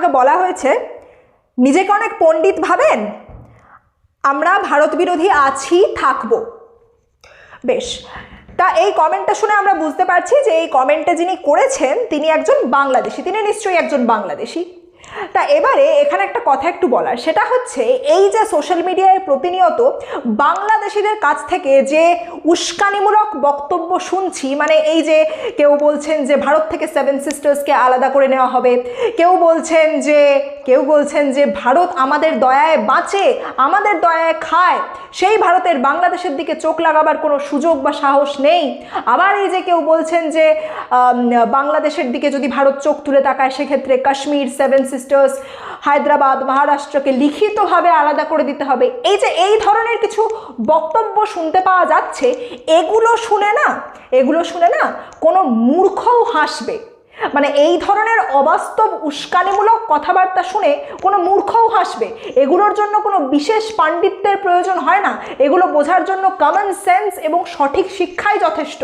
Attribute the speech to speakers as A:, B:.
A: আমাকে বলা হয়েছে নিজেকে অনেক পণ্ডিত ভাবেন, আমরা ভারত বিরোধী আছি, থাকবো। বেশ, তা এই কমেন্টটা শুনে আমরা বুঝতে পারছি যে এই কমেন্টটা যিনি করেছেন তিনি একজন বাংলাদেশি, তিনি নিশ্চয়ই একজন বাংলাদেশি। তা এবারে এখানে একটা কথা একটু বলার, সেটা হচ্ছে এই যে সোশ্যাল মিডিয়ায় প্রতিনিয়ত বাংলাদেশিদের কাছ থেকে যে উস্কানিমূলক বক্তব্য শুনছি, মানে এই যে কেউ বলছেন যে ভারত থেকে সেভেন সিস্টার্সকে আলাদা করে নেওয়া হবে, কেউ বলছেন যে ভারত আমাদের দয়ায় বাঁচে, আমাদের দয়ায় খায়, সেই ভারতের বাংলাদেশের দিকে চোখ লাগাবার কোনো সুযোগ বা সাহস নেই। আবার এই যে কেউ বলছেন যে বাংলাদেশের দিকে যদি ভারত চোখ তুলে তাকায় সেক্ষেত্রে কাশ্মীর, সেভেন সিস্টার্স, হায়দ্রাবাদ, মহারাষ্ট্রকে লিখিতভাবে আলাদা করে দিতে হবে। এই ধরনের কিছু বক্তব্য শুনতে পাওয়া যাচ্ছে। এগুলো শুনে না কোনো মূর্খও হাসবে। মানে এই ধরনের অবাস্তব উস্কানিমূলক কথাবার্তা শুনে কোনো মূর্খও হাসবে। এগুলোর জন্য কোনো বিশেষ পাণ্ডিত্যের প্রয়োজন হয় না, এগুলো বোঝার জন্য কমন সেন্স এবং সঠিক শিক্ষাই যথেষ্ট।